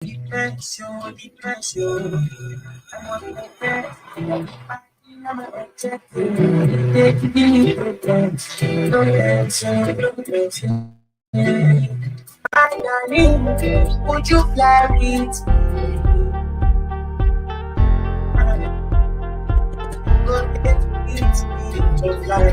Depression, depression. I'm on my bed. I'm objective. Take me protect. No tension, no tension. My darling, would you fly with go take me to fly?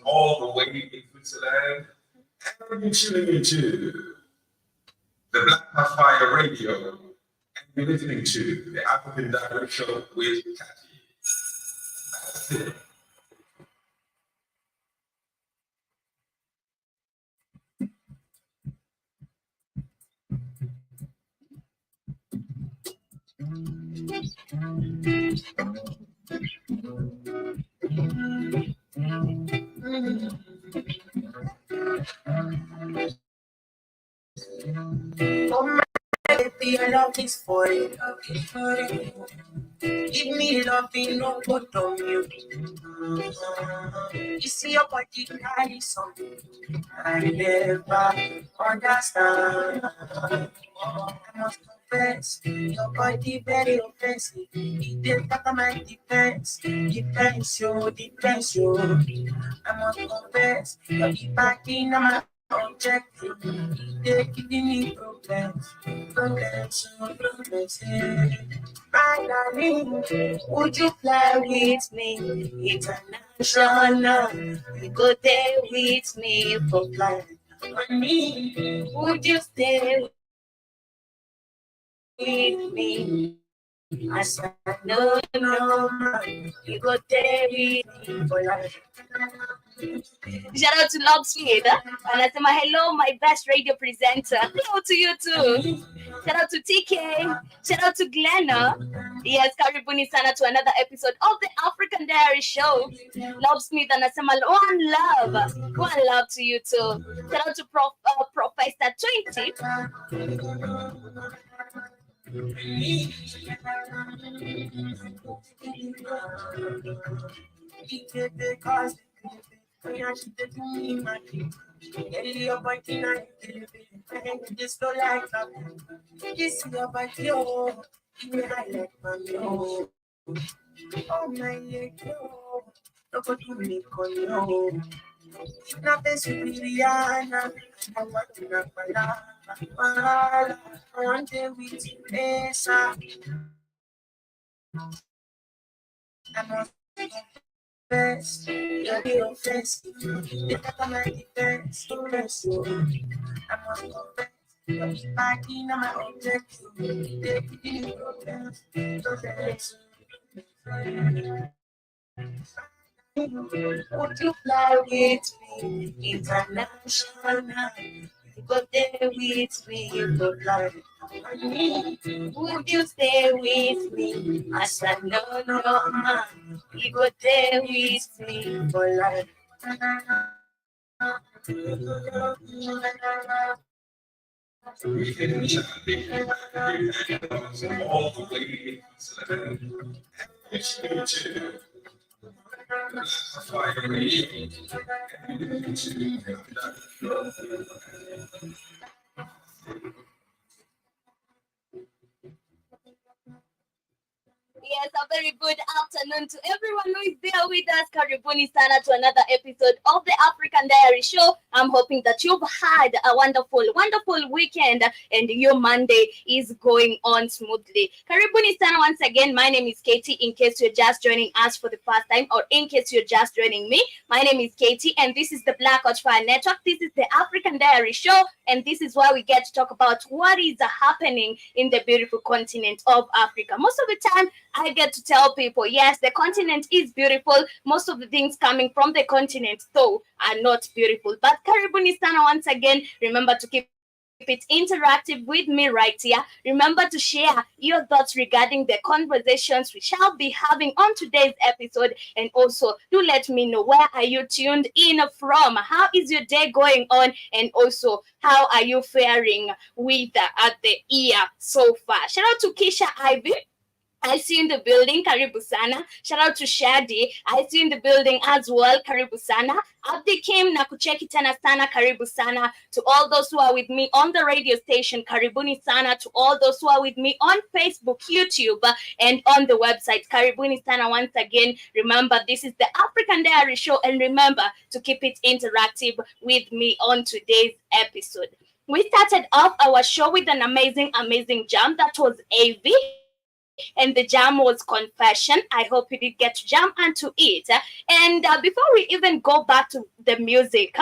All the way in Switzerland, and you're tuning into the Black Fire Radio, and you're listening to the African Dialect Show with Cathy. That's it. Oh my baby, I love this for you. Give me loving, no put on you. You see your body carry something I never understand. I must confess, your body very offensive. It is part of my defense. Defense you. I must confess, your body in my objective. They're giving me problems. My darling, would you fly with me? International, you go there with me for flight. Honey, would you stay with me? I said, no, you go there with me for life. Shout out to Locksmith. And I say, hello, my best radio presenter. Hello to you too. Shout out to TK. Shout out to Glenna. Yes, karibuni sana to another episode of the African Diary Show. Locksmith and I say, one love to you too. Shout out to Professor 20. Oh my God, nobody me call you. Nothing superior, I want to know my life. I want to with you, Esa. I'm not best, you're the offensive. The better my defense, impress you. I'm not confess, you're back in my objective. They're giving me problems, don't let would you fly with me international? You go there with me for life. Would you stay with me? I said no, man. You go there with me for life. All the way in Switzerland, and you're tuning into Fire Radio, and you're listening to Yes, a very good afternoon to everyone who is there with us. Karibuni sana to another episode of the African Diary Show. I'm hoping that you've had a wonderful, wonderful weekend and your Monday is going on smoothly. Karibuni sana once again. My name is Katie. In case you're just joining us for the first time, or in case you're just joining me, my name is Katie, and this is the Blackout Fire Network. This is the African Diary Show, and this is where we get to talk about what is happening in the beautiful continent of Africa. Most of the time, I get to tell people, yes, the continent is beautiful. Most of the things coming from the continent, though, are not beautiful. But Karibuni sana once again. Remember to keep it interactive with me right here. Remember to share your thoughts regarding the conversations we shall be having on today's episode. And also, do let me know, where are you tuned in from? How is your day going on? And also, how are you faring with at the year so far? Shout out to Keisha Ivy. I see you in the building, Karibu sana. Shout out to Shadi. I see you in the building as well, Karibu sana. Abdi Kim na kucheki tena sana, Karibu sana. To all those who are with me on the radio station, Karibuni sana. To all those who are with me on Facebook, YouTube, and on the website, Karibuni sana once again. Remember, this is the African Diary Show, and remember to keep it interactive with me on today's episode. We started off our show with an amazing, amazing jam that was AV. And the jam was Confession. I hope you did get to jam onto it. And before we even go back to the music,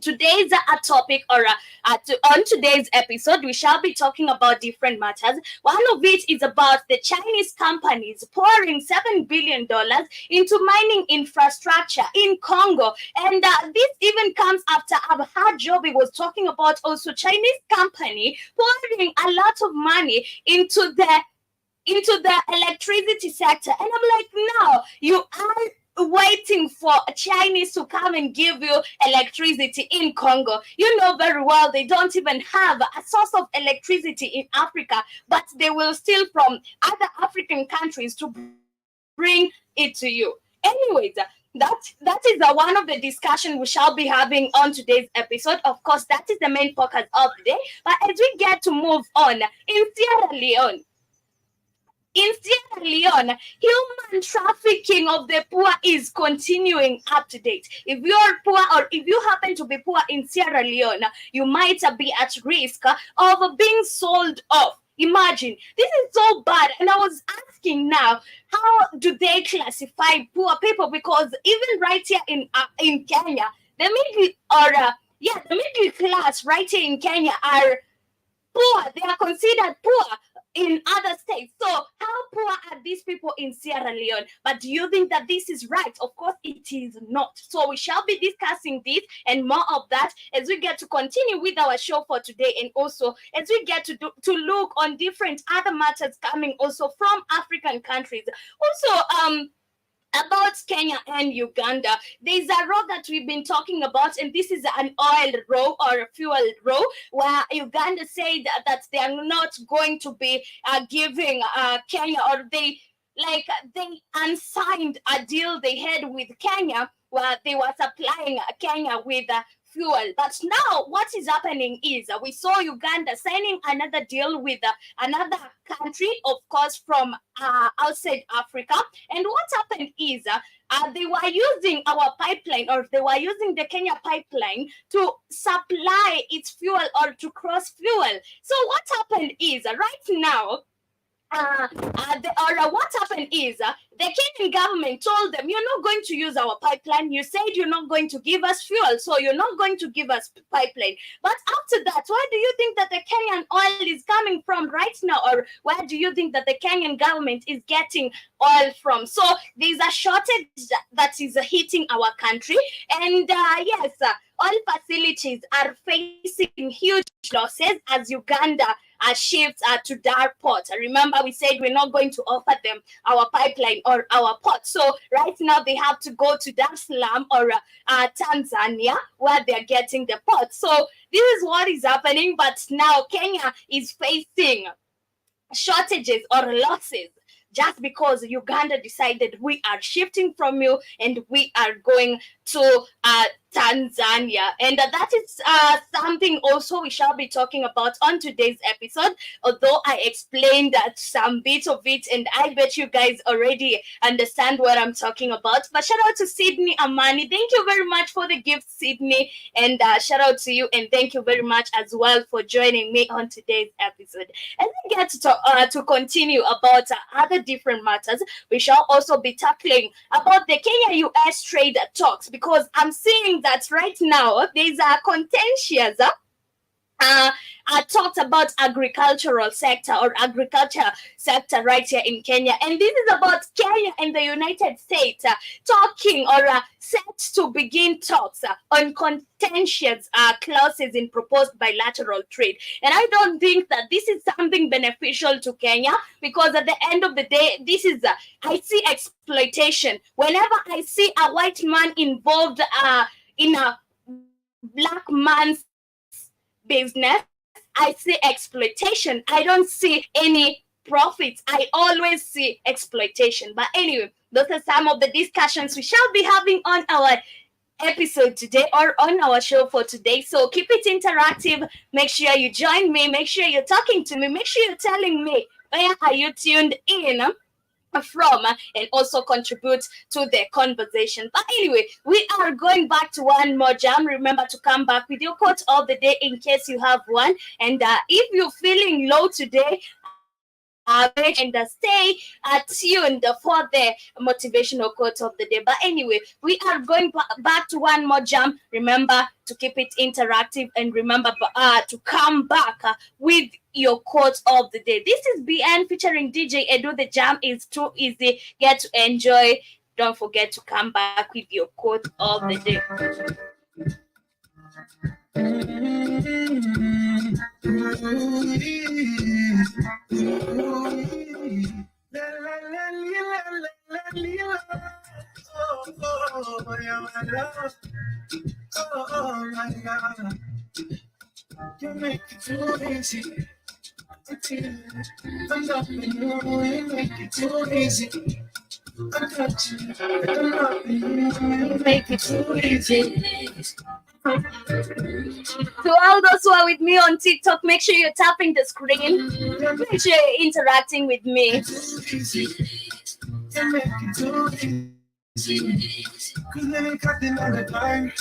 today's topic, or on today's episode, we shall be talking about different matters. One of which is about the Chinese companies pouring $7 billion into mining infrastructure in Congo. And this even comes after I've heard Joby was talking about also Chinese company pouring a lot of money into the electricity sector. And I'm like, no, you are waiting for Chinese to come and give you electricity in Congo. You know very well they don't even have a source of electricity in Africa, but they will steal from other African countries to bring it to you. Anyways, that is one of the discussion we shall be having on today's episode. Of course, that is the main focus of the day. But as we get to move on, in Sierra Leone, human trafficking of the poor is continuing up to date. If you're poor, or if you happen to be poor in Sierra Leone, you might be at risk of being sold off. Imagine, this is so bad. And I was asking now, how do they classify poor people? Because even right here in Kenya, the middle class right here in Kenya are poor. They are considered poor in other states. So how poor are these people in Sierra Leone? But do you think that this is right? Of course it is not. So we shall be discussing this and more of that as we get to continue with our show for today, and also as we get to look on different other matters coming also from African countries. Also, about Kenya and Uganda, there's a row that we've been talking about, and this is an oil row or a fuel row, where Uganda said that they are not going to be giving Kenya, or they unsigned a deal they had with Kenya where they were supplying Kenya with fuel. But now what is happening is we saw Uganda signing another deal with another country, of course, from outside Africa. And what happened is they were using our pipeline, or they were using the Kenya pipeline to supply its fuel or to cross fuel. So what happened is right now, what happened is the Kenyan government told them, you're not going to use our pipeline. You said you're not going to give us fuel, so you're not going to give us pipeline. But after that, where do you think that the Kenyan oil is coming from right now? Or where do you think that the Kenyan government is getting oil from? So there's a shortage that is hitting our country. And yes, oil facilities are facing huge losses as Uganda shifts to Dar Port. Remember, we said we're not going to offer them our pipeline or our port. So right now they have to go to Dar es Salaam or Tanzania, where they're getting the port. So this is what is happening. But now Kenya is facing shortages or losses, just because Uganda decided we are shifting from you and we are going to Tanzania. And that is something also we shall be talking about on today's episode. Although I explained that some bit of it, and I bet you guys already understand what I'm talking about. But shout out to Sydney Amani. Thank you very much for the gift, Sydney. And shout out to you, and thank you very much as well for joining me on today's episode. And we get to continue about other different matters. We shall also be tackling about the Kenya-US trade talks, because I'm seeing that right now there's a contentious talked about agricultural sector or agriculture sector right here in Kenya, and this is about Kenya and the United States talking or set to begin talks on contentious clauses in proposed bilateral trade. And I don't think that this is something beneficial to Kenya, because at the end of the day, this is I see exploitation. Whenever I see a white man involved in a black man's business, I see exploitation. I don't see any profits. I always see exploitation. But anyway, those are some of the discussions we shall be having on our episode today, or on our show for today. So keep it interactive. Make sure you join me. Make sure you're talking to me. Make sure you're telling me where are you tuned in from, and also contribute to the conversation. But anyway, we are going back to one more jam. Remember to come back with your quote of the day in case you have one. And if you're feeling low today, and stay tuned for the motivational quote of the day. But anyway, we are going back to one more jam. Remember to keep it interactive, and remember to come back with your quote of the day. This is BN featuring DJ Edu. The jam is too easy. Get to enjoy. Don't forget to come back with your quote of the day. You make it too easy. I'm loving you, you make it too easy. I'm touching, I'm loving you make it too easy. To all those who are with me on TikTok, make sure you're tapping the screen. Make sure you're interacting with me. You make it too easy. Cause then it cut another time.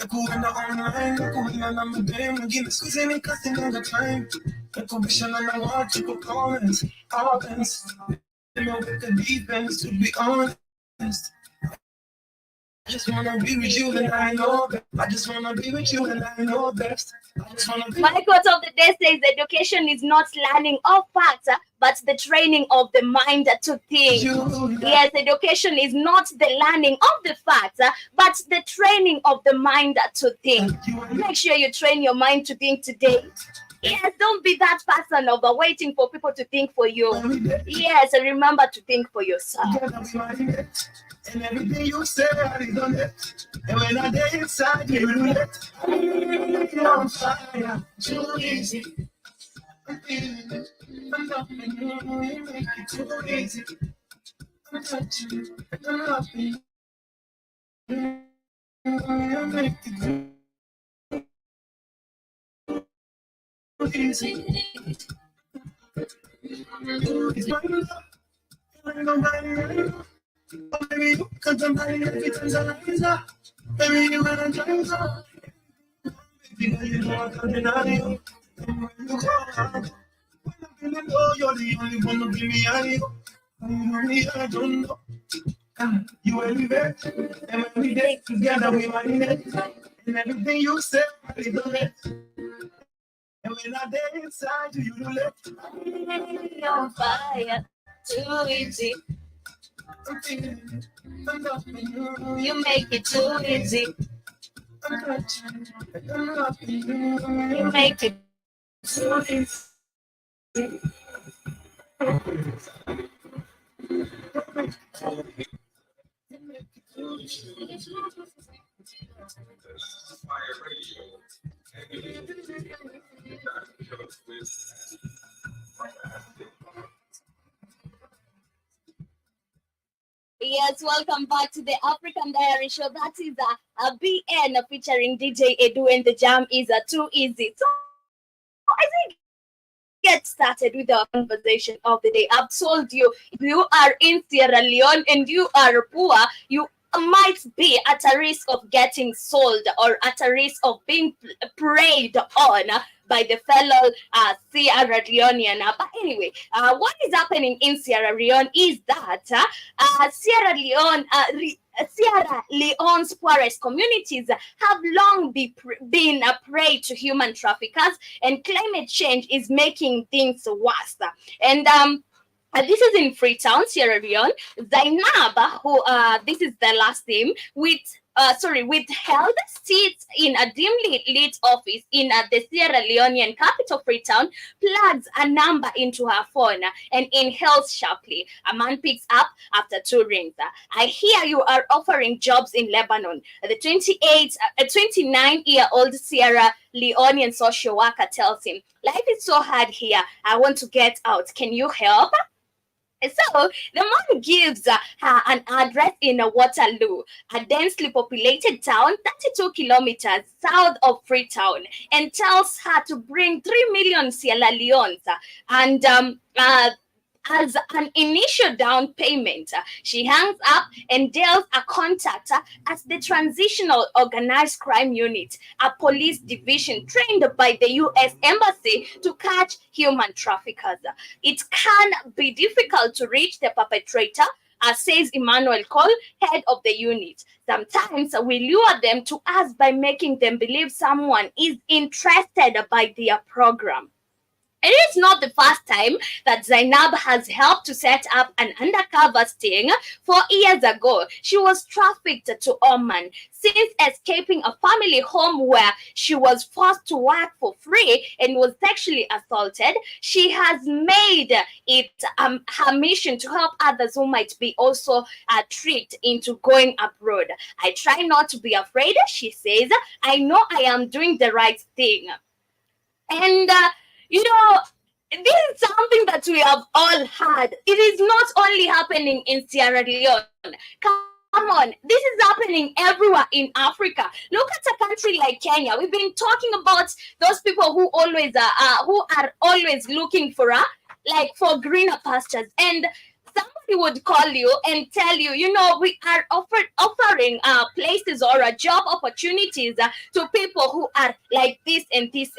I go in the online, I go in and I'm a game again. Cause then it cut another time. I go vision and I want to go comments, offense. You know, with the defense, to be honest. I just wanna be with you and I know that. I just wanna be with you and I know best. I just wanna be. My quote of the day says education is not learning of facts, but the training of the mind to think. Yes, education is not the learning of the facts, but the training of the mind to think. Make sure you train your mind to think today. Yes, don't be that person of waiting for people to think for you. Yes, and remember to think for yourself. And everything you say, I done it. And when I get inside, you do it. You're on fire, too easy. I'm feeling it. I'm loving you, you make it too easy. I'm touching you, I'm loving you. You make it too easy. It's my love, ain't nobody else. Oh, baby, you can somebody every time. Baby, you wanna try so. Baby, you know I can't deny you. And when you call out, when I'm feeling low, you're the only one to give me a you. Only I don't know. You elevate, and when we date together, we marinate. And everything you say, I done it. And when I day inside you, you do it. You're on fire, too easy. I'm feeling it. I'm loving you. You make it too easy. I'm touching you. I'm loving you. You make it too easy. Fire Radio. Yes, welcome back to the African Diary Show. That is a BN featuring DJ Edu, and the jam is too easy. So as we get started with our conversation of the day, I've told you if you are in Sierra Leone and you are poor, you might be at a risk of getting sold or at a risk of being preyed on by the fellow Sierra Leonean. But anyway, what is happening in Sierra Leone is that Sierra Leone's poorest communities have long been a prey to human traffickers, and climate change is making things worse. And this is in Freetown, Sierra Leone. Zainab, who this is the last name, with held seats in a dimly lit office in the Sierra Leonean capital, Freetown, plugs a number into her phone and inhales sharply. A man picks up after two rings. I hear you are offering jobs in Lebanon. The 29-year-old Sierra Leonean social worker tells him, life is so hard here. I want to get out. Can you help? So the man gives her an address in Waterloo, a densely populated town 32 kilometers south of Freetown, and tells her to bring 3 million Sierra Leones and as an initial down payment. She hangs up and dials a contact at the Transitional Organized Crime Unit, a police division trained by the U.S. Embassy to catch human traffickers. It can be difficult to reach the perpetrator, says Emmanuel Cole, head of the unit. Sometimes we lure them to us by making them believe someone is interested by their program. It is not the first time that Zainab has helped to set up an undercover sting. 4 years ago, she was trafficked to Oman. Since escaping a family home where she was forced to work for free and was sexually assaulted, she has made it her mission to help others who might be also tricked into going abroad. I try not to be afraid, she says. I know I am doing the right thing. And you know, this is something that we have all had. It is not only happening in Sierra Leone. Come on, this is happening everywhere in Africa. Look at a country like Kenya. We've been talking about those people who are always looking for for greener pastures. And somebody would call you and tell you, we are offering places or job opportunities to people who are like this and this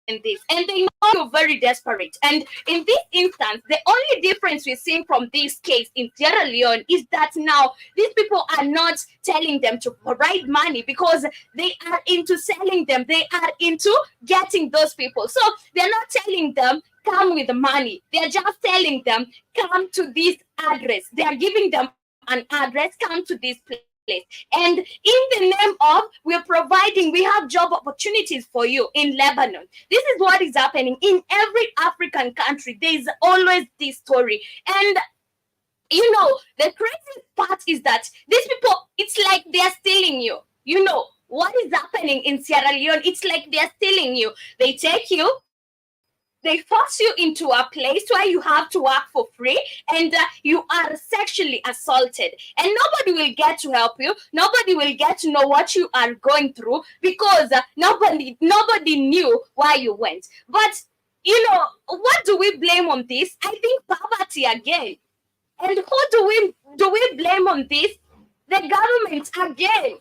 and this, and they know you're very desperate. And in this instance, the only difference we're seeing from this case in Sierra Leone is that now these people are not telling them to provide money because they are into selling them. They are into getting those people. So they're not telling them come with the money. They're just telling them come to this address. They are giving them an address, come to this place. And in the name of we have job opportunities for you in Lebanon. This is what is happening in every African country. There's always this story. And the crazy part is that these people, it's like they're stealing you. What is happening in Sierra Leone? It's like they're stealing you. They take you, they force you into a place where you have to work for free, and you are sexually assaulted, and nobody will get to help you. Nobody will get to know what you are going through because nobody knew why you went. But what do we blame on this? I think poverty again. And who do we blame on this? The government again.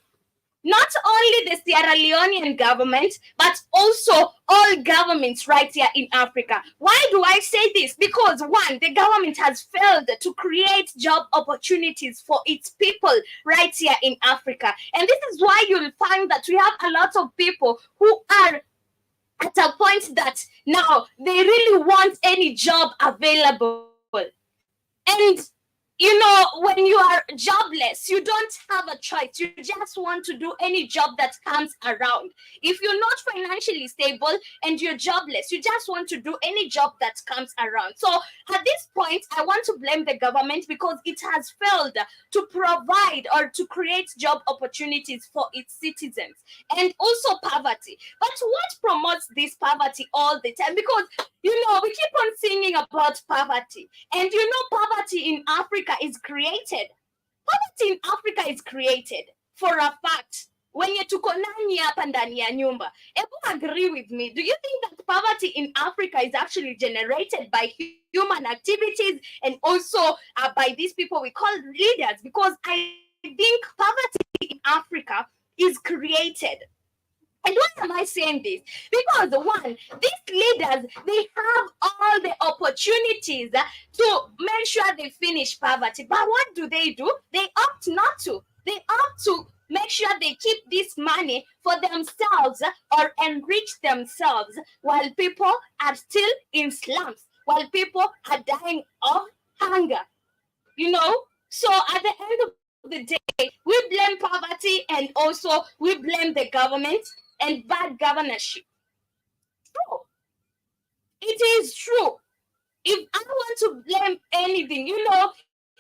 Not only the Sierra Leonean government, but also all governments right here in Africa. Why do I say this? Because one, the government has failed to create job opportunities for its people right here in Africa. And this is why you'll find that we have a lot of people who are at a point that now they really want any job available. And when you are jobless, you don't have a choice. You just want to do any job that comes around. If you're not financially stable and you're jobless, you just want to do any job that comes around. So at this point, I want to blame the government because it has failed to provide or to create job opportunities for its citizens, and also poverty. But what promotes this poverty all the time? Because we keep on singing about poverty, and poverty in Africa is created. Poverty in Africa is created for a fact. Wenye tuko nani hapa ndani ya nyumba, ebu agree with me. Do you think that poverty in Africa is actually generated by human activities and also by these people we call leaders? Because I think poverty in Africa is created. And why am I saying this? Because one, these leaders, they have all the opportunities to make sure they finish poverty. But what do? They opt not to. They opt to make sure they keep this money for themselves or enrich themselves while people are still in slums, while people are dying of hunger. So at the end of the day, we blame poverty and also we blame the government and bad governorship. True. It is true. If I want to blame anything, in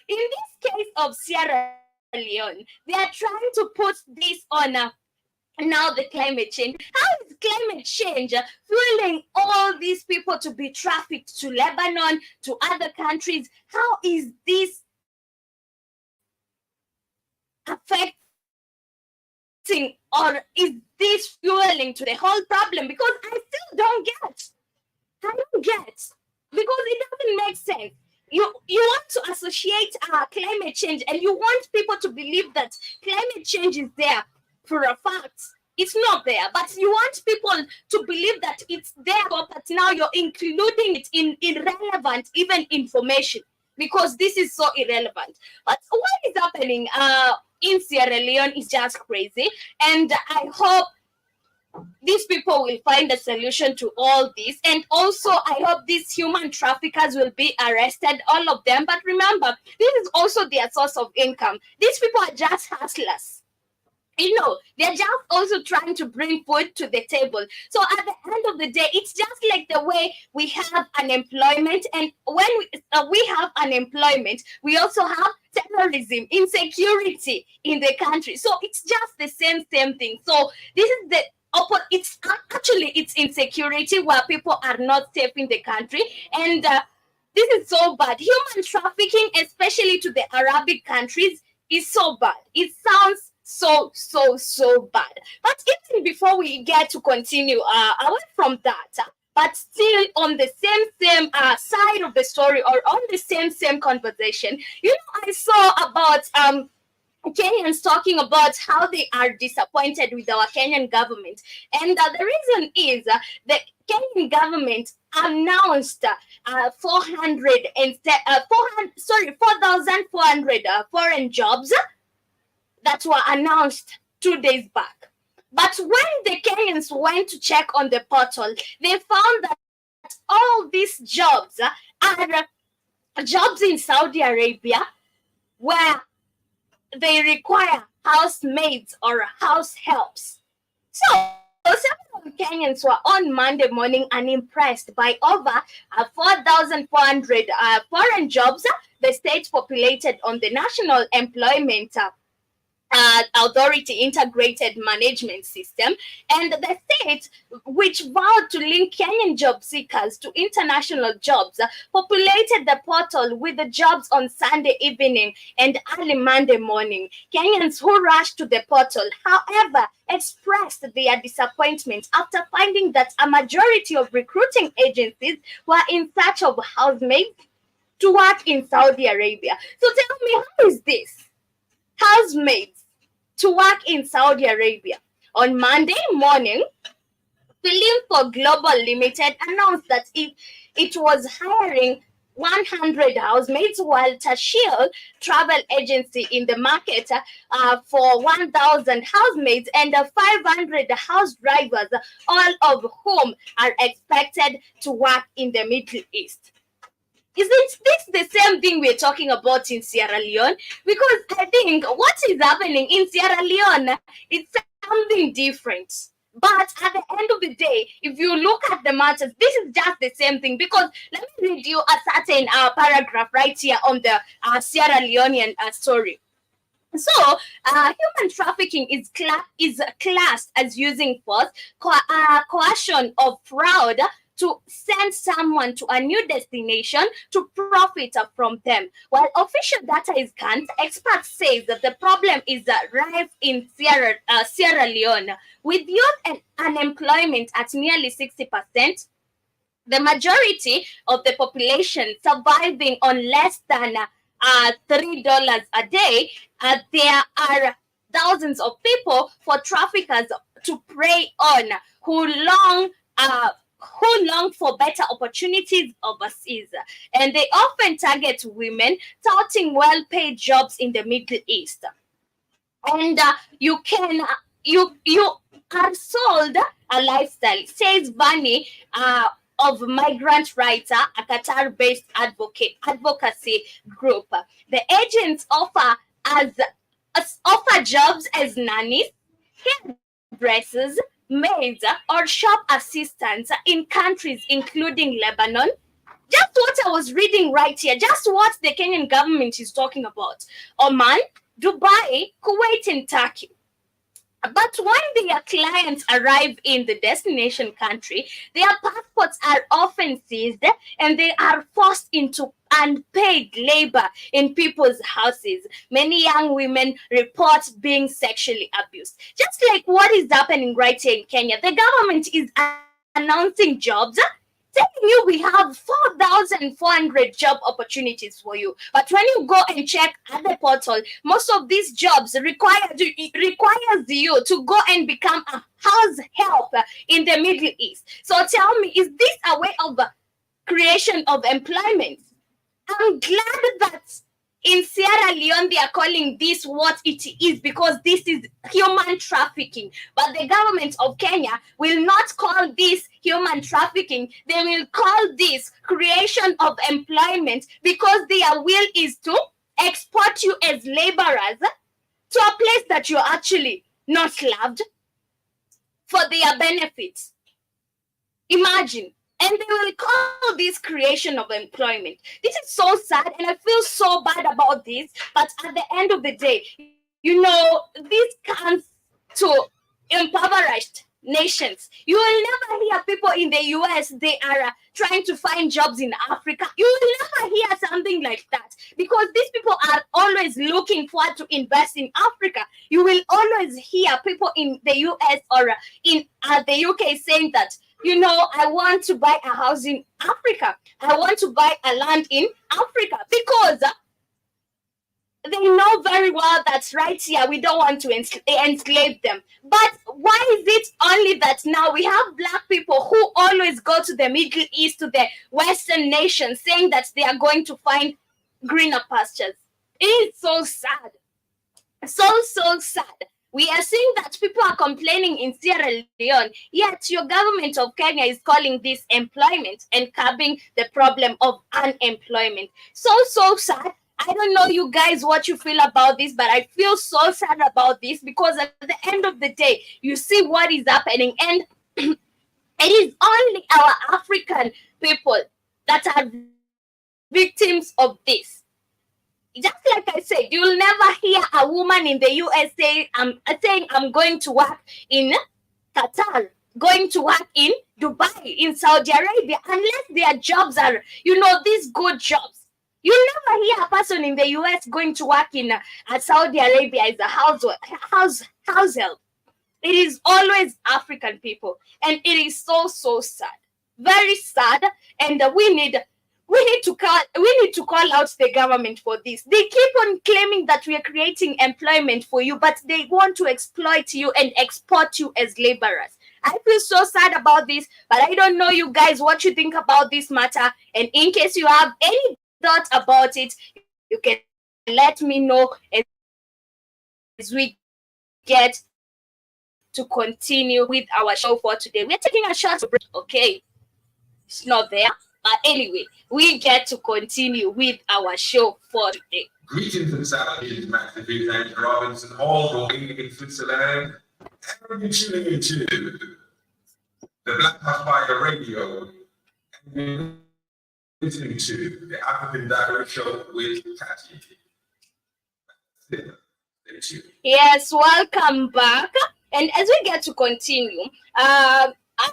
this case of Sierra Leone, they are trying to put this on now the climate change. How is climate change fueling all these people to be trafficked to Lebanon, to other countries? How is this affecting or is this fueling to the whole problem? Because I still don't get. Because it doesn't make sense. You want to associate climate change and you want people to believe that climate change is there for a fact. It's not there, but you want people to believe that it's there, but now you're including it in irrelevant even information because this is so irrelevant. But what is happening in Sierra Leone is just crazy, and I hope these people will find a solution to all this. And also, I hope these human traffickers will be arrested, all of them. But remember, this is also their source of income. These people are just hustlers. They're just also trying to bring food to the table. So at the end of the day, it's just like the way we have unemployment. And when we have unemployment, we also have terrorism, insecurity in the country. So it's just the same thing. So this is it's insecurity where people are not safe in the country. And this is so bad. Human trafficking, especially to the Arabic countries, is so bad. It sounds so bad. But even before we get to continue away from that, but still on the same side of the story or on the same conversation, I saw about Kenyans talking about how they are disappointed with our Kenyan government. And the reason is the Kenyan government announced 4,400 foreign jobs that were announced 2 days back. But when the Kenyans went to check on the portal, they found that all these jobs are jobs in Saudi Arabia where they require housemaids or house helps. So several Kenyans were on Monday morning unimpressed by over 4,400 foreign jobs the state populated on the National Employment Authority Integrated Management System, and the state, which vowed to link Kenyan job seekers to international jobs, populated the portal with the jobs on Sunday evening and early Monday morning. Kenyans who rushed to the portal, however, expressed their disappointment after finding that a majority of recruiting agencies were in search of housemaids to work in Saudi Arabia. So tell me, how is this? Housemaids to work in Saudi Arabia. On Monday morning, Film for Global Limited announced that it was hiring 100 housemaids, while Tashil Travel Agency in the market for 1,000 housemaids and 500 house drivers, all of whom are expected to work in the Middle East. Isn't this the same thing we're talking about in Sierra Leone? Because I think what is happening in Sierra Leone is something different. But at the end of the day, if you look at the matters, this is just the same thing. Because let me read you a certain paragraph right here on the Sierra Leonean story. So, human trafficking is classed as using force, coercion, or fraud to send someone to a new destination to profit from them. While official data is scant, experts say that the problem is rife in Sierra Leone, with youth and unemployment at nearly 60%. The majority of the population surviving on less than $3 a day. There are thousands of people for traffickers to prey on who long for better opportunities overseas, and they often target women, touting well-paid jobs in the Middle East. And you are sold a lifestyle, says Vani, of migrant writer, a Qatar-based advocacy group. The agents offer jobs as nannies, hairdressers, maids, or shop assistants in countries including Lebanon. Just what I was reading right here, just what the Kenyan government is talking about. Oman, Dubai, Kuwait, and Turkey. But when their clients arrive in the destination country, their passports are often seized and they are forced into unpaid labor in people's houses. Many young women report being sexually abused. Just like what is happening right here in Kenya, the government is announcing jobs, telling you we have 4,400 job opportunities for you. But when you go and check at the portal, most of these jobs requires you to go and become a house help in the Middle East. So tell me, is this a way of creation of employment? I'm glad that in Sierra Leone they are calling this what it is, because this is human trafficking. But the government of Kenya will not call this human trafficking. They will call this creation of employment, because their will is to export you as laborers to a place that you're actually not loved for their benefits. Imagine. And they will call this creation of employment. This is so sad, and I feel so bad about this. But at the end of the day, this comes to impoverished nations. You will never hear people in the US, they are trying to find jobs in Africa. You will never hear something like that, because these people are always looking forward to invest in Africa. You will always hear people in the US or in the UK saying that, I want to buy a house in Africa. I want to buy a land in Africa, because they know very well that right here we don't want to enslave them. But why is it only that now we have black people who always go to the Middle East, to the Western nations, saying that they are going to find greener pastures? It is so sad. So sad. We are seeing that people are complaining in Sierra Leone, yet your government of Kenya is calling this employment and curbing the problem of unemployment. So sad. I don't know you guys what you feel about this, but I feel so sad about this, because at the end of the day, you see what is happening, and it is only our African people that are victims of this. Just like I said, you will never hear a woman in the USA saying, I'm going to work in Qatar, going to work in Dubai, in Saudi Arabia, unless their jobs are, these good jobs. You'll never hear a person in the US going to work in Saudi Arabia as a house help. It is always African people, and it is so sad, very sad, and we need to call out the government for this. They keep on claiming that we are creating employment for you, but they want to exploit you and export you as laborers. I feel so sad about this, but I don't know you guys what you think about this matter. And in case you have any thought about it, you can let me know as we get to continue with our show for today. We're taking a short break, okay? It's not there. But anyway, we get to continue with our show for today. Greetings and salutations, Master and Robinson, all the way in Switzerland. And you're tuning into the Black Fire Radio, and you're listening to the African Direct Show with Katie. Yes, welcome back. And as we get to continue,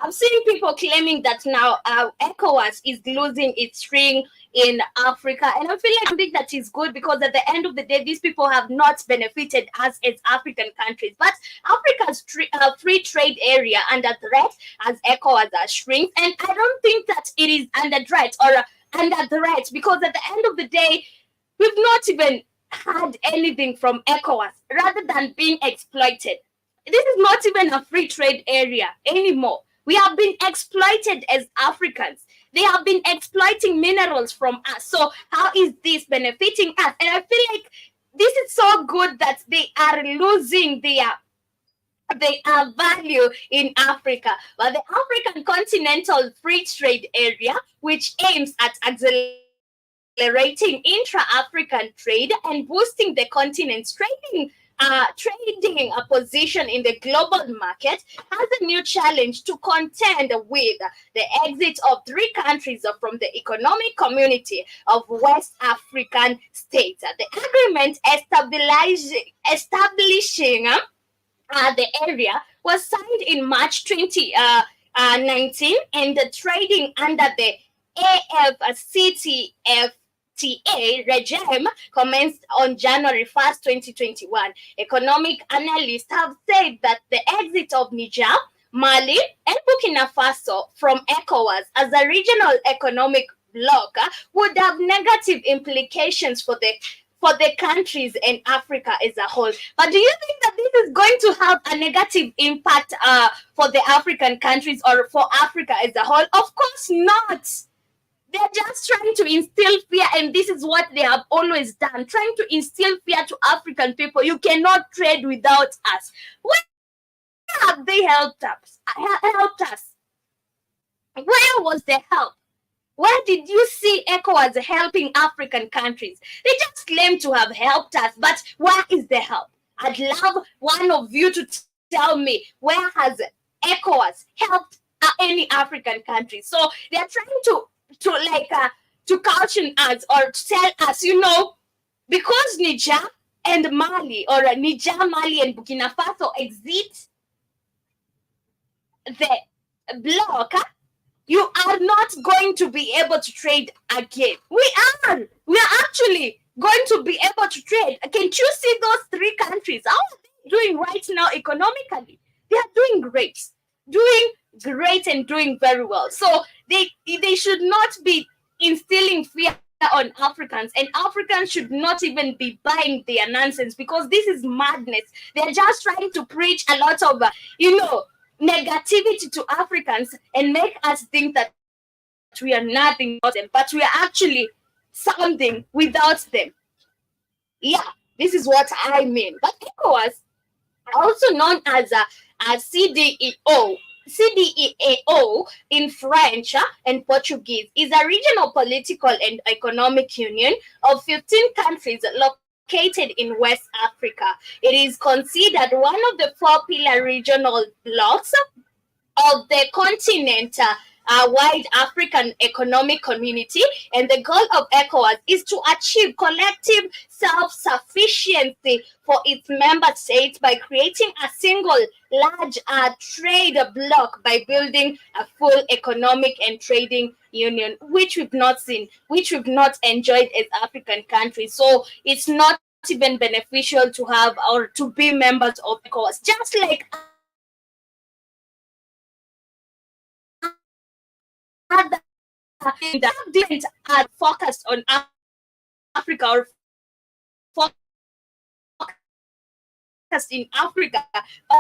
I'm seeing people claiming that now ECOWAS is losing its string in Africa, and I feel like something that is good, because at the end of the day, these people have not benefited us as African countries. But Africa's free trade area under threat as ECOWAS shrinks, and I don't think that it is under threat or under threat, because at the end of the day, we've not even had anything from ECOWAS rather than being exploited. This is not even a free trade area anymore. We have been exploited as Africans. They have been exploiting minerals from us. So how is this benefiting us? And I feel like this is so good that they are losing their value in Africa. But the African Continental Free Trade Area, which aims at accelerating intra-African trade and boosting the continent's trading a position in the global market, has a new challenge to contend with: the exit of 3 countries from the economic community of West African states. The agreement establishing the area was signed in March 2019, and the trading under the AFCTF regime commenced on January 1st, 2021. Economic analysts have said that the exit of Niger, Mali, and Burkina Faso from ECOWAS as a regional economic bloc would have negative implications for the countries in Africa as a whole. But do you think that this is going to have a negative impact for the African countries or for Africa as a whole? Of course not. They're just trying to instill fear, and this is what they have always done, trying to instill fear to African people. You cannot trade without us. Where have they helped us? Where was the help? Where did you see ECOWAS helping African countries? They just claim to have helped us, but where is the help? I'd love one of you to tell me, where has ECOWAS helped any African country? So they're trying to caution us or to tell us, because Niger and Mali, or Niger, Mali, and Burkina Faso exit the bloc, you are not going to be able to trade again. We are actually going to be able to trade. Can't you see those 3 countries? How are they doing right now economically? They are doing great and doing very well. So they should not be instilling fear on Africans, and Africans should not even be buying their nonsense, because this is madness. They're just trying to preach a lot of negativity to Africans and make us think that we are nothing without them, but we are actually something without them. Yeah, this is what I mean. But ECOWAS, also known as CDEAO in French and Portuguese, is a regional political and economic union of 15 countries located in West Africa. It is considered one of the 4 pillar regional blocs of the continent wide African economic community, and the goal of ECOWAS is to achieve collective self-sufficiency for its member states by creating a single large trade bloc, by building a full economic and trading union, which we've not seen, which we've not enjoyed as African countries. So it's not even beneficial to have or to be members of ECOWAS, just like other that didn't focused on Africa or focused in Africa.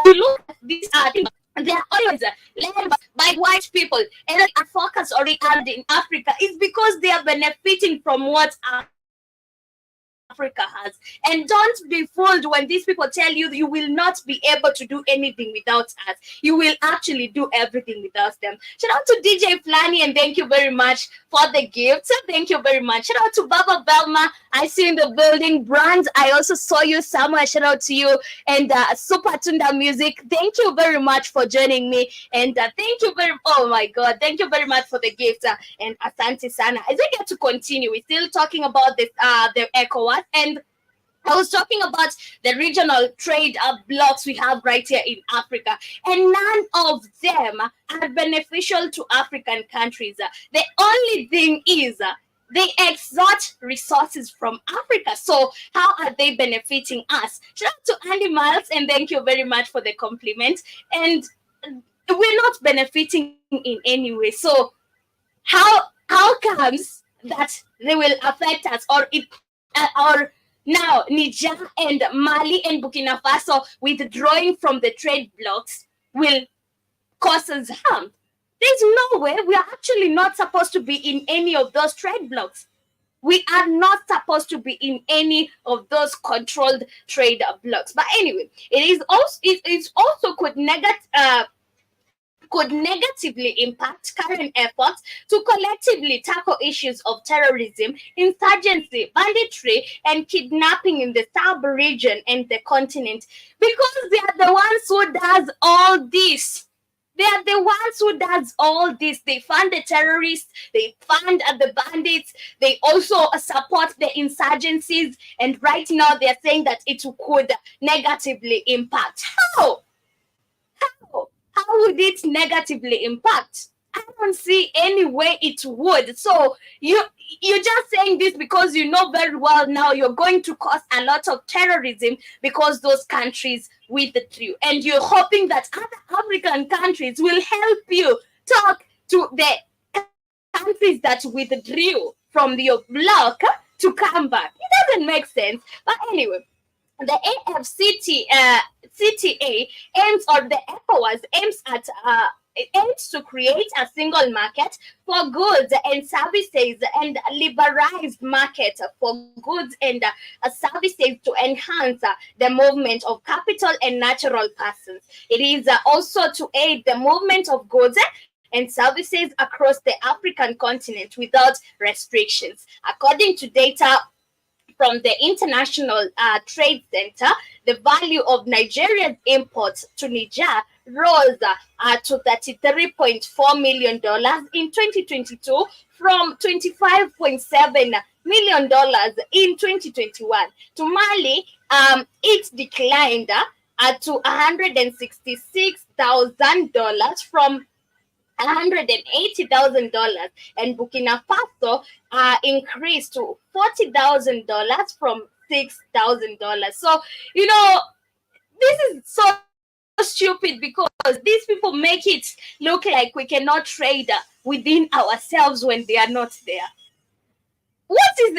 You look at these things, they are always led by white people, and they are focused or in Africa. It's because they are benefiting from what Africa has. And don't be fooled when these people tell you you will not be able to do anything without us. You will actually do everything without them. Shout out to DJ Flani, and thank you very much for the gifts. Thank you very much. Shout out to Baba Belma. I see you in the building. Brand, I also saw you somewhere. Shout out to you. And Super Tunda Music, thank you very much for joining me. And thank you oh my God, thank you very much for the gifts. And Asante Sana. As we get to continue, we're still talking about this the ECOWAS, and I was talking about the regional trade blocks we have right here in Africa, and none of them are beneficial to African countries. The only thing is they extract resources from Africa. So how are they benefiting us? Shout out to Andy Miles, and thank you very much for the compliment. And we're not benefiting in any way. So how comes that they will affect us, or now Niger and Mali and Burkina Faso withdrawing from the trade blocks will cause us harm? There's no way. We are actually not supposed to be in any of those trade blocks. We are not supposed to be in any of those controlled trade blocks. But anyway, it also could negatively impact current efforts to collectively tackle issues of terrorism, insurgency, banditry, and kidnapping in the Sahel region and the continent, because they are the ones who does all this. They are the ones who does all this. They fund the terrorists, they fund the bandits, they also support the insurgencies, and right now they're saying that it could negatively impact. How? How would it negatively impact? I don't see any way it would. So you're just saying this because you know very well now you're going to cause a lot of terrorism because those countries withdrew, and you're hoping that other African countries will help you talk to the countries that withdrew from your bloc to come back. It doesn't make sense. But anyway, the CTA aims, or the ECOWAS aims to create a single market for goods and services, and a liberalized market for goods and services to enhance the movement of capital and natural persons. It is also to aid the movement of goods and services across the African continent without restrictions. According to data from the International Trade Center, the value of Nigerian imports to Niger rose to $33.4 million in 2022 from $25.7 million in 2021. To Mali, it declined to $166,000 from $180,000, and Burkina Faso increased to $40,000 from $6,000. So, this is so stupid because these people make it look like we cannot trade within ourselves when they are not there. What is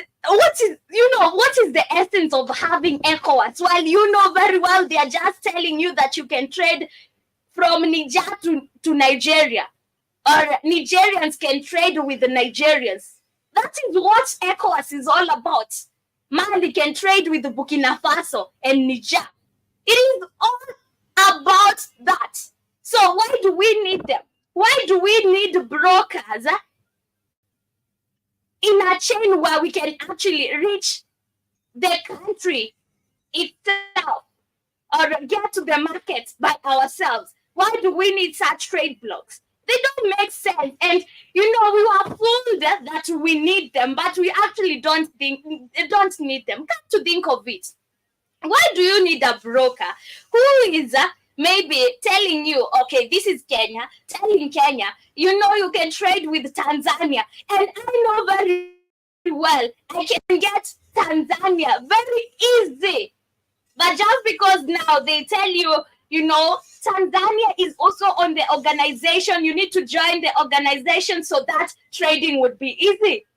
the essence of having ECOWAS, while you know very well they are just telling you that you can trade from Niger to Nigeria, or Nigerians can trade with the Nigerians? That is what ECOWAS is all about. Mali can trade with the Burkina Faso and Niger. It is all about that. So why do we need them? Why do we need brokers in a chain where we can actually reach the country itself or get to the market by ourselves? Why do we need such trade blocks? They don't make sense. And we were fooled that we need them, but we actually don't need them. Come to think of it, why do you need a broker who is maybe telling you, okay, this is Kenya, telling Kenya, you can trade with Tanzania, and I know very well I can get Tanzania very easy, but just because now they tell you, Tanzania is also on the organization, you need to join the organization so that trading would be easy.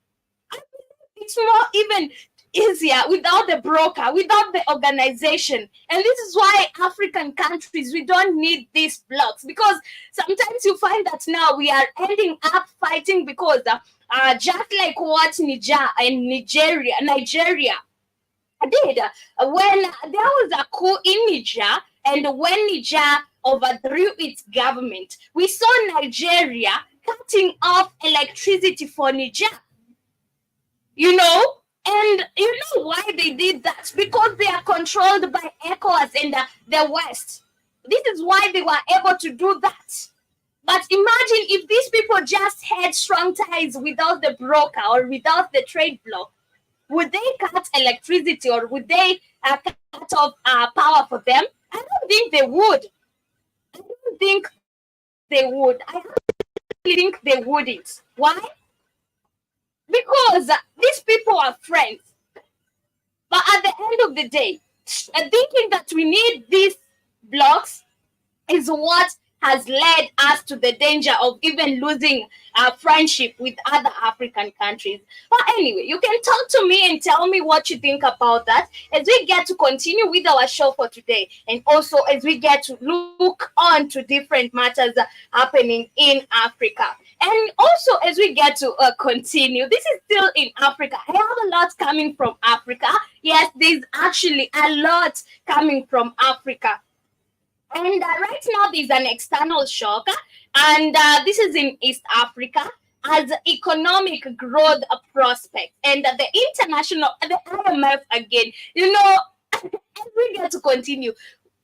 It's more even easier without the broker, without the organization. And this is why African countries, we don't need these blocks, because sometimes you find that now we are ending up fighting because just like what Niger and Nigeria did when there was a coup in Niger, and when Niger overthrew its government, we saw Nigeria cutting off electricity for Niger. And you know why they did that? Because they are controlled by ECOWAS and the West. This is why they were able to do that. But imagine if these people just had strong ties without the broker or without the trade block. would they cut electricity or would they cut off power for them? I don't think they would. I don't think they would. I actually think they wouldn't. Why? Because these people are friends. But at the end of the day, thinking that we need these blocks is what has led us to the danger of even losing our friendship with other African countries. But anyway, you can talk to me and tell me what you think about that as we get to continue with our show for today, and also as we get to look on to different matters happening in Africa. And also, as we get to continue, this is still in Africa. I have a lot coming from Africa. Yes, there's actually a lot coming from Africa. And right now, there's an external shock, and this is in East Africa as economic growth prospect. And the IMF again, as we get to continue,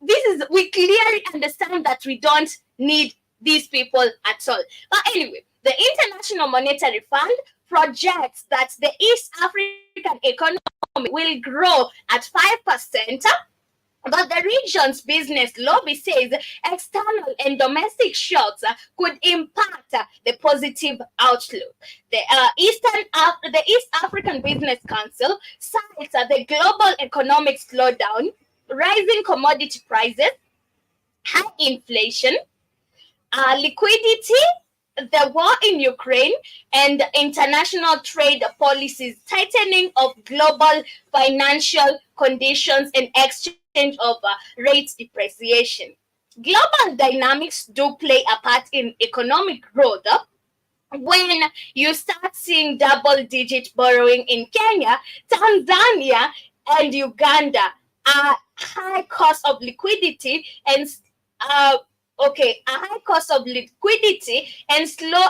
we clearly understand that we don't need these people at all. But anyway, the International Monetary Fund projects that the East African economy will grow at 5%. But the region's business lobby says external and domestic shocks could impact the positive outlook. The East African Business Council cites the global economic slowdown, rising commodity prices, high inflation, liquidity, the war in Ukraine, and international trade policies, tightening of global financial conditions and exchange of rates depreciation. Global dynamics do play a part in economic growth. When you start seeing double-digit borrowing in Kenya, Tanzania, and Uganda, a high cost of liquidity and slow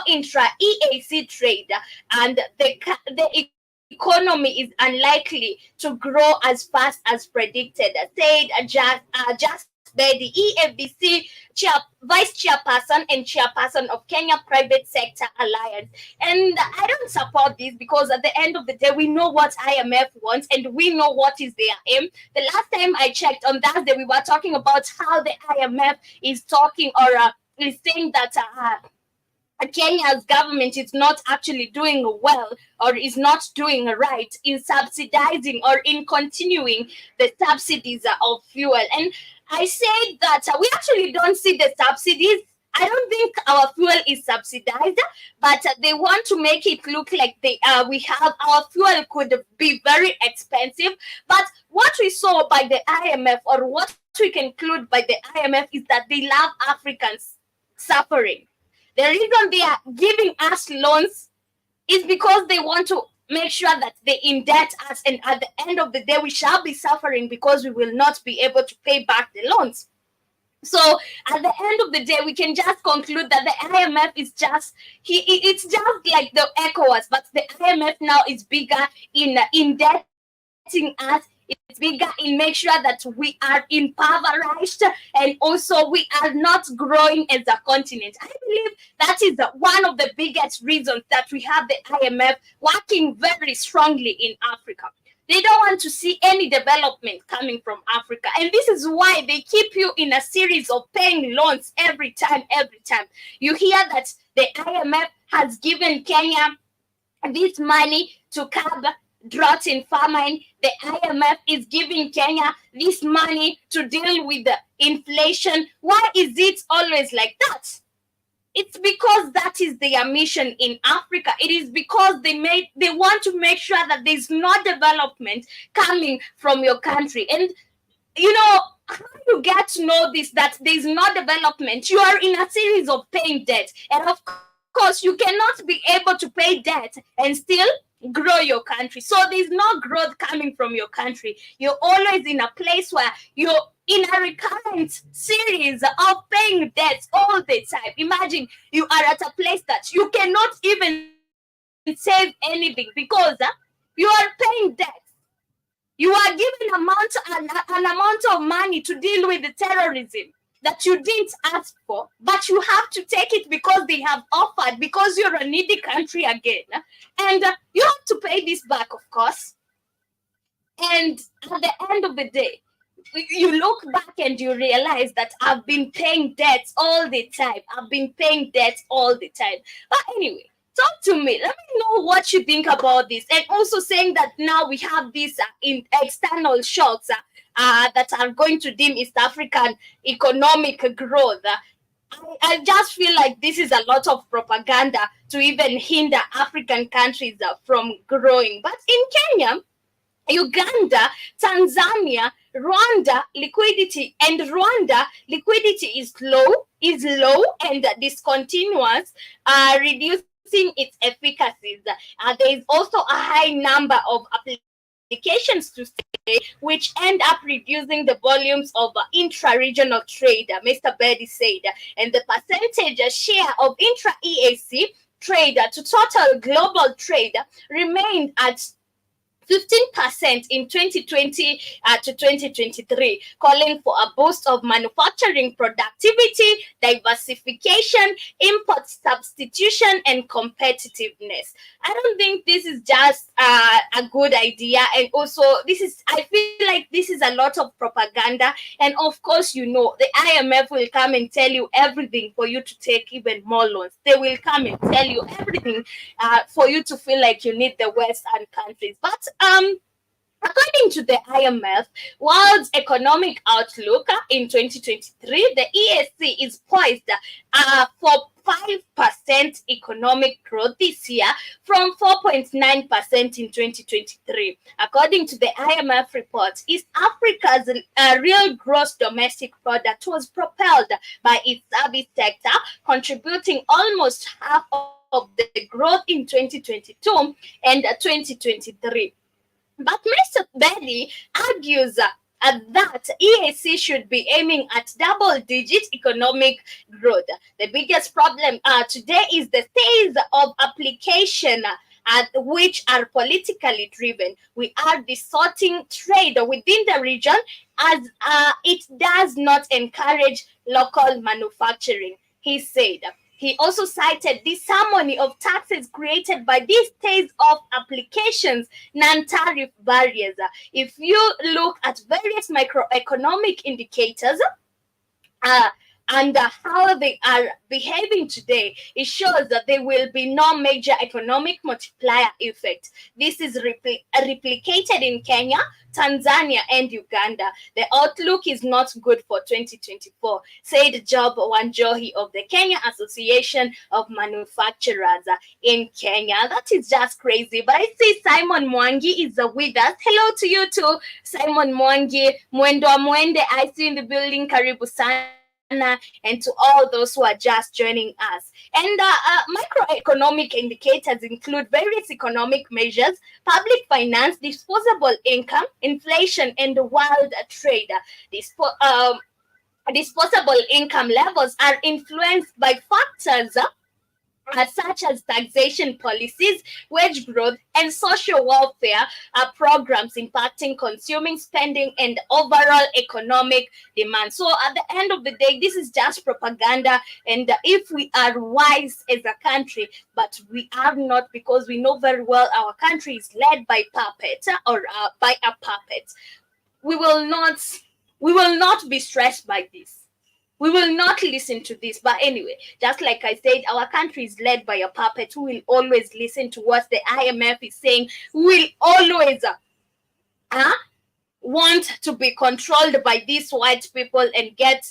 intra-EAC trade, and the economy is unlikely to grow as fast as predicted, said Just the EFBC vice chairperson and chairperson of Kenya Private Sector Alliance. And I don't support this because at the end of the day, we know what IMF wants and we know what is their aim. The last time I checked on Thursday, we were talking about how the IMF is talking or is saying that Kenya's government is not actually doing well or is not doing right in subsidizing or in continuing the subsidies of fuel. And I said that we actually don't see the subsidies. I don't think our fuel is subsidized, but they want to make it look like our fuel could be very expensive. But what we saw by the IMF, or what we conclude by the IMF, is that they love Africans suffering. The reason they are giving us loans is because they want to make sure that they indebt us, and at the end of the day, we shall be suffering because we will not be able to pay back the loans. So at the end of the day, we can just conclude that the IMF is it's just like the ECOWAS, but the IMF now is bigger in indebting us. It's bigger in make sure that we are impoverished, and also we are not growing as a continent. I believe that is one of the biggest reasons that we have the IMF working very strongly in Africa. They don't want to see any development coming from Africa. And this is why they keep you in a series of paying loans every time. You hear that the IMF has given Kenya this money to curb drought and famine. The IMF is giving Kenya this money to deal with the inflation. Why is it always like that? It's because that is their mission in Africa. It is because they want to make sure that there's no development coming from your country. And how you get to know this, that there's no development? You are in a series of paying debt, and of course you cannot be able to pay debt and still grow your country. So there's no growth coming from your country. You're always in a place where you're in a recurrent series of paying debts all the time. Imagine you are at a place that you cannot even save anything because you are paying debts. You are given an amount of money to deal with the terrorism that you didn't ask for, but you have to take it because they have offered, because you're a needy country again. And you have to pay this back, of course. And at the end of the day, you look back and you realize that I've been paying debts all the time. I've been paying debts all the time. But anyway, talk to me. Let me know what you think about this. And also saying that now we have these in external shocks that are going to dim East African economic growth. I just feel like this is a lot of propaganda to even hinder African countries from growing. But in Kenya, Uganda, Tanzania, Rwanda liquidity is low and discontinuous, reducing its efficacies. There is also a high number of applications to say, which end up reducing the volumes of intra-regional trade, Mr. Betty said. And the percentage share of intra-EAC trade to total global trade remained at 15% in 2020 to 2023, calling for a boost of manufacturing productivity, diversification, import substitution, and competitiveness. I don't think this is just a good idea. And also, I feel like this is a lot of propaganda. And of course, the IMF will come and tell you everything for you to take even more loans. They will come and tell you everything for you to feel like you need the Western countries. But according to the IMF World Economic Outlook in 2023, the EAC is poised for 5% economic growth this year from 4.9% in 2023. According to the IMF report, East Africa's real gross domestic product was propelled by its service sector, contributing almost half of the growth in 2022 and 2023. But Mr. Berry argues that EAC should be aiming at double-digit economic growth. The biggest problem today is the phase of application which are politically driven. We are distorting trade within the region as it does not encourage local manufacturing, he said. He also cited this harmony of taxes created by these phase of applications, non-tariff barriers. If you look at various microeconomic indicators, and how they are behaving today, it shows that there will be no major economic multiplier effect. This is replicated in Kenya, Tanzania, and Uganda. The outlook is not good for 2024, said Job Wanjohi of the Kenya Association of Manufacturers in Kenya. That is just crazy. But I see Simon Mwangi is with us. Hello to you too, Simon Mwangi. Mwendo Mwende, I see in the building. Karibu sana. And to all those who are just joining us. And microeconomic indicators include various economic measures, public finance, disposable income, inflation, and world trade. Disposable income levels are influenced by factors such as taxation policies, wage growth, and social welfare programs impacting consuming spending and overall economic demand. So at the end of the day, this is just propaganda. And if we are wise as a country, but we are not, because we know very well our country is led by puppet or by a puppet, we will not be stressed by this. We will not listen to this. But anyway, just like I said, our country is led by a puppet who will always listen to what the IMF is saying, who will always want to be controlled by these white people and get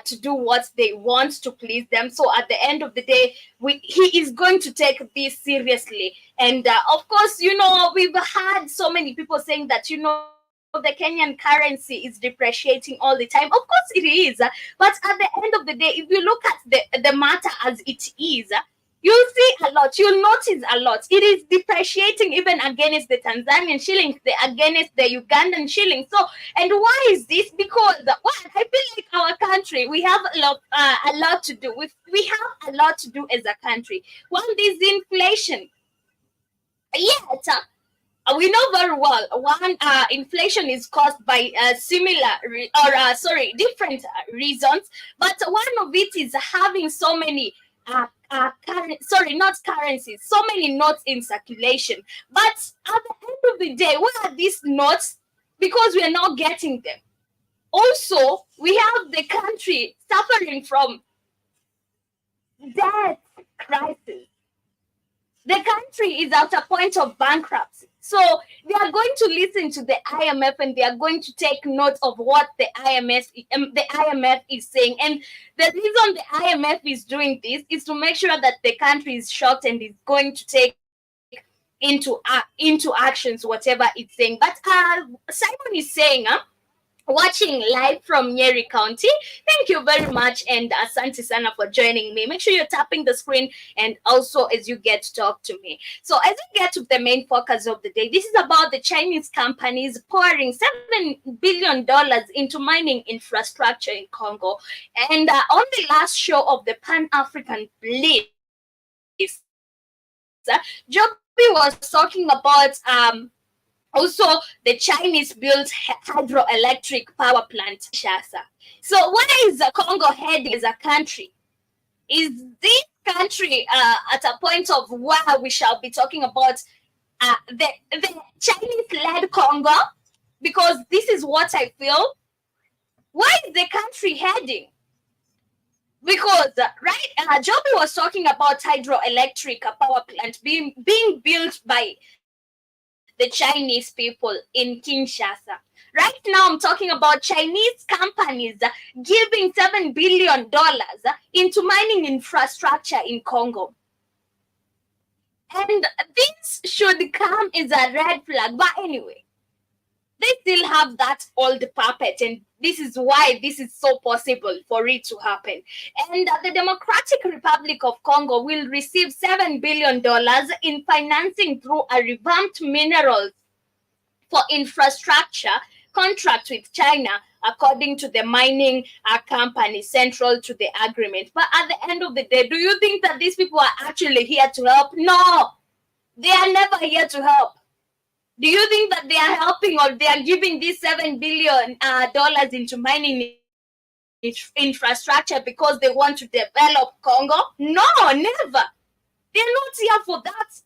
to do what they want to please them. So at the end of the day, he is going to take this seriously. And of course, we've had so many people saying that, the Kenyan currency is depreciating all the time. Of course it is. But at the end of the day, if you look at the matter as it is, you'll see a lot. You'll notice a lot. It is depreciating even against the Tanzanian shilling, against the Ugandan shilling. So, and why is this? Because I feel like our country, we have a lot to do. We have a lot to do as a country. One is inflation. Yet, we know very well one inflation is caused by different reasons, but one of it is having so many not currencies, so many notes in circulation. But at the end of the day, what are these notes? Because we are not getting them. Also, we have the country suffering from debt crisis. The country is at a point of bankruptcy. So they are going to listen to the IMF and they are going to take note of what the IMF is saying. And the reason the IMF is doing this is to make sure that the country is shocked and is going to take into actions whatever it's saying. But Simon is saying, watching live from Nyeri County. Thank you very much, and asante sana for joining me. Make sure you're tapping the screen and also as you get to talk to me. So as we get to the main focus of the day, this is about the Chinese companies pouring $7 billion into mining infrastructure in Congo. And on the last show of the Pan-African Bliss, Joby was talking about also the Chinese built hydroelectric power plant, Shasa. So where is Congo heading as a country? Is this country at a point of where we shall be talking about the Chinese-led Congo? Because this is what I feel. Where is the country heading? Because Joby was talking about hydroelectric power plant being built by the Chinese people in Kinshasa. Right now, I'm talking about Chinese companies giving $7 billion into mining infrastructure in Congo. And this should come as a red flag. But anyway, they still have that old puppet, and this is why this is so possible for it to happen. And the Democratic Republic of Congo will receive $7 billion in financing through a revamped minerals for infrastructure contract with China, according to the mining company central to the agreement. But at the end of the day, do you think that these people are actually here to help? No, they are never here to help. Do you think that they are helping or they are giving this $7 billion into mining infrastructure because they want to develop Congo? No, never. They're not here for that.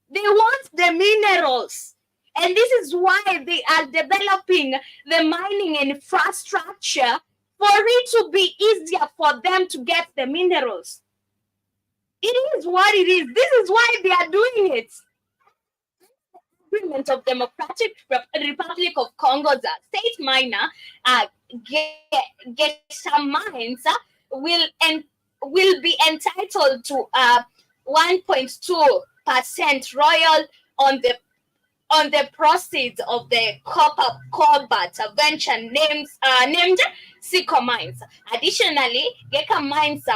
They want the minerals. And this is why they are developing the mining infrastructure for it to be easier for them to get the minerals. It is what it is. This is why they are doing it. Agreement of Democratic Republic of Congo's state miner get some mines will be entitled to 1.2% royal on the proceeds of the cobalt venture named Seco Mines. Additionally, Geka Mines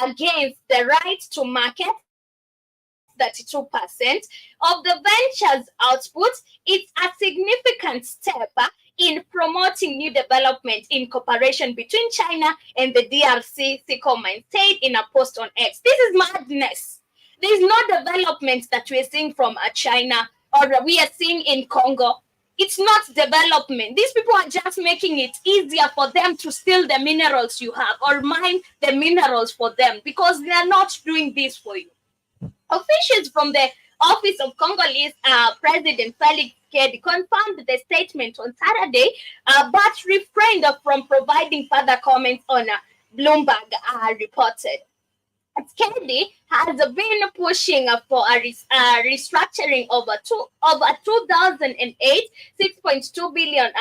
against the right to market 32% of the venture's output. It's a significant step in promoting new development in cooperation between China and the DRC, Seco Mines said in a post on X. This is madness. There is no development that we are seeing from China or we are seeing in Congo. It's not development. These people are just making it easier for them to steal the minerals you have or mine the minerals for them because they are not doing this for you. Officials from the office of Congolese President Felix Tshisekedi confirmed the statement on Saturday, but refrained from providing further comments on Bloomberg reported. Tshisekedi has been pushing for a restructuring of a 2008 $6.2 billion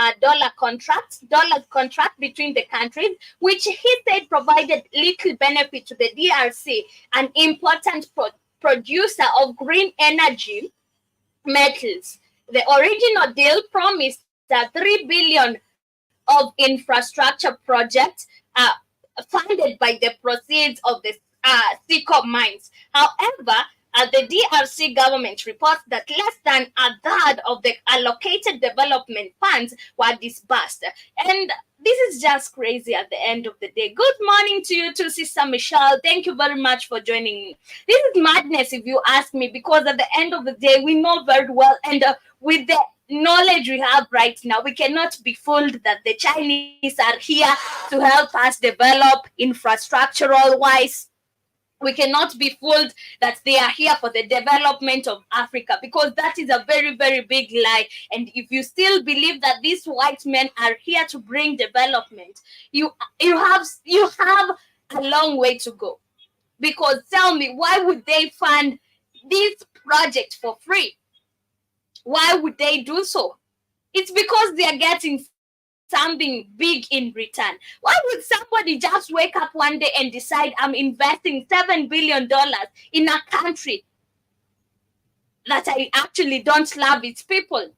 contract between the countries, which he said provided little benefit to the DRC, an important producer of green energy metals. The original deal promised $3 billion of infrastructure projects funded by the proceeds of the Seco Mines. However, the DRC government reports that less than a third of the allocated development funds were disbursed. And this is just crazy at the end of the day. Good morning to you too, Sister Michelle. Thank you very much for joining me. This is madness if you ask me, because at the end of the day, we know very well, and with the knowledge we have right now, we cannot be fooled that the Chinese are here to help us develop infrastructural wise. We cannot be fooled that they are here for the development of Africa, because that is a very, very big lie. And if you still believe that these white men are here to bring development, you have a long way to go. Because tell me, why would they fund this project for free? Why would they do so? It's because they are getting something big in return. Why would somebody just wake up one day and decide, I'm investing $7 billion in a country that I actually don't love its people?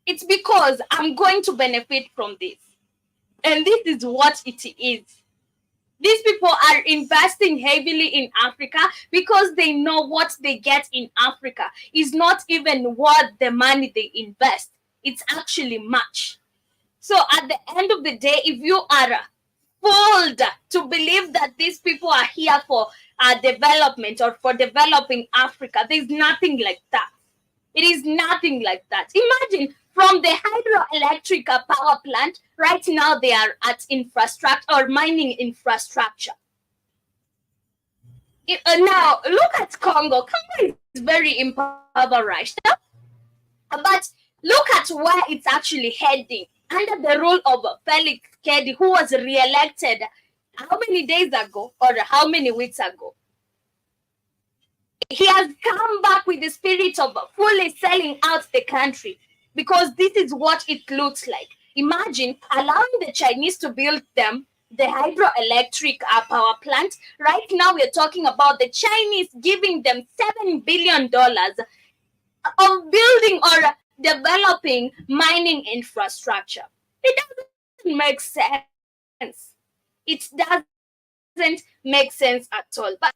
It's because I'm going to benefit from this. And this is what it is. These people are investing heavily in Africa because they know what they get in Africa is not even worth the money they invest. It's actually much. So at the end of the day, if you are fooled to believe that these people are here for development or for developing Africa, there's nothing like that. It is nothing like that. Imagine, from the hydroelectric power plant, right now they are at infrastructure or mining infrastructure. Now, look at Congo. Congo is very impoverished. But look at where it's actually heading under the rule of Felix Tshisekedi, who was re-elected how many days ago or how many weeks ago. He has come back with the spirit of fully selling out the country, because this is what it looks like. Imagine allowing the Chinese to build them the hydroelectric power plant. Right now, we're talking about the Chinese giving them $7 billion of building or developing mining infrastructure. It doesn't make sense. It doesn't make sense at all. But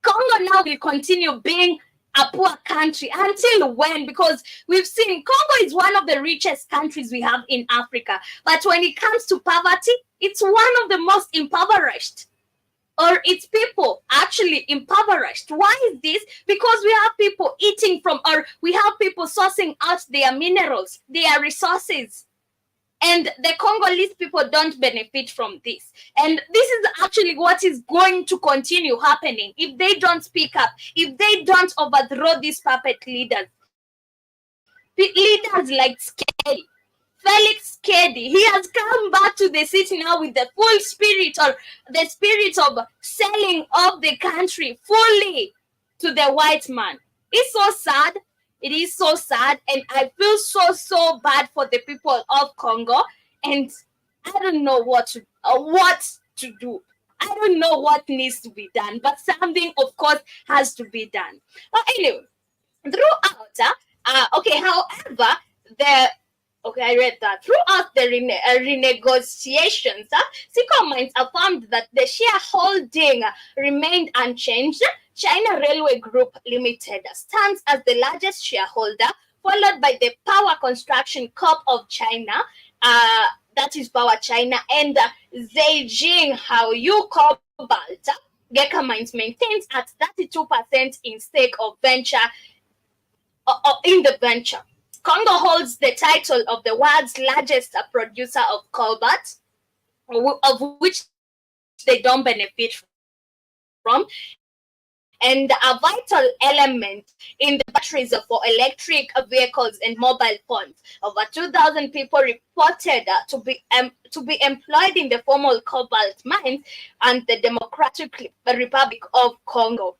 Congo now will continue being a poor country until when? Because we've seen Congo is one of the richest countries we have in Africa. But when it comes to poverty, it's one of the most impoverished. Or its people actually impoverished. Why is this? Because we have people eating from, or we have people sourcing out their minerals, their resources. And the Congolese people don't benefit from this. And this is actually what is going to continue happening if they don't speak up, if they don't overthrow these puppet leaders. Leaders like Tshisekedi, Felix Tshisekedi, he has come back to the city now with the full spirit, or the spirit of selling off the country fully to the white man. It's so sad. It is so sad, and I feel so bad for the people of Congo, and I don't know what to do. I don't know what needs to be done, but something, of course, has to be done. But anyway, throughout, however, I read that throughout the renegotiations, Seco Mines affirmed that the shareholding remained unchanged. China Railway Group Limited stands as the largest shareholder, followed by the Power Construction Corp of China, that is Power China, and Zhejiang Haoyu Cobalt. Geka Mines maintains at 32% in stake of venture in the venture. Congo holds the title of the world's largest producer of cobalt, of which they don't benefit from, and a vital element in the batteries for electric vehicles and mobile phones. Over 2,000 people reported to be employed in the formal cobalt mines and the Democratic Republic of Congo.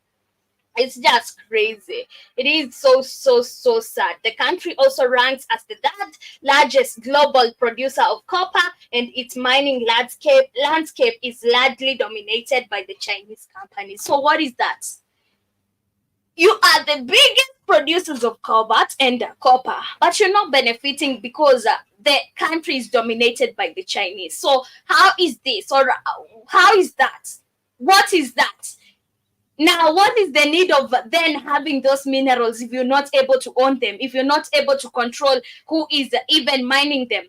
It's just crazy. It is so sad. The country also ranks as the third largest global producer of copper, and its mining landscape is largely dominated by the Chinese companies. So what is that? You are the biggest producers of cobalt and copper, but you're not benefiting because the country is dominated by the Chinese. So how is this? Or how is that? What is that? Now, what is the need of then having those minerals if you're not able to own them, if you're not able to control who is even mining them?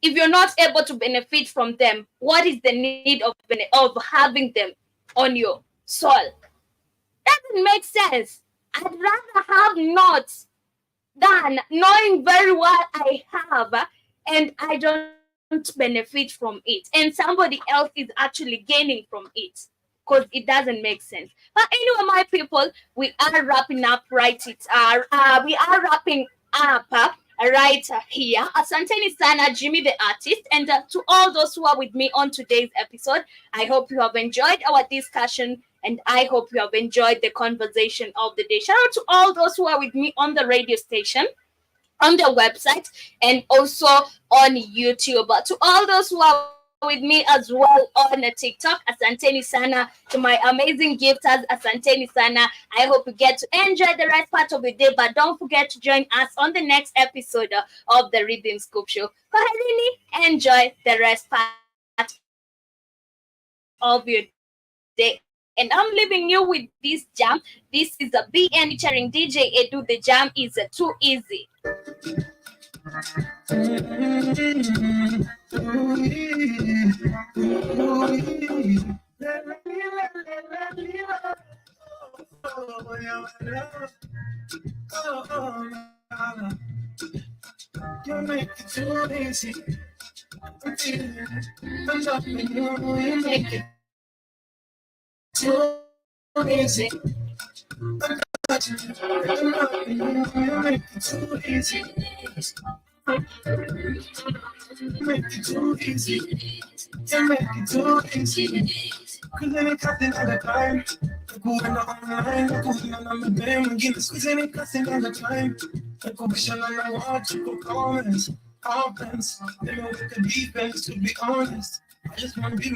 If you're not able to benefit from them, what is the need of having them on your soil? Doesn't make sense. I'd rather have not than knowing very well I have and I don't benefit from it, and somebody else is actually gaining from it. because it doesn't make sense. But anyway, my people, we are wrapping up we are wrapping up right here. Asanteni sana, Jimmy the artist, and to all those who are with me on today's episode, I hope you have enjoyed our discussion, and I hope you have enjoyed the conversation of the day. Shout out to all those who are with me on the radio station, on the website, and also on YouTube. But to all those who are with me as well on TikTok, asanteni sana. To my amazing gifters, asanteni sana. I hope you get to enjoy the rest part of the day, but don't forget to join us on the next episode of the Rhythm Scoop Show. Go ahead and enjoy the rest part of your day. And I'm leaving you with this jam. This is a BN featuring DJ Edu. The jam is Too Easy. You make it too easy. I'm loving you. You make it too easy. I'm loving you. You make it too easy. Make it too easy. You make it too easy. Cause any cutting at a time. Go in the online, go in on the band, get the squeeze any cutting at a time. Go pushing on the watch, go comments, offense. They know with the defense, to be honest. I just wanna be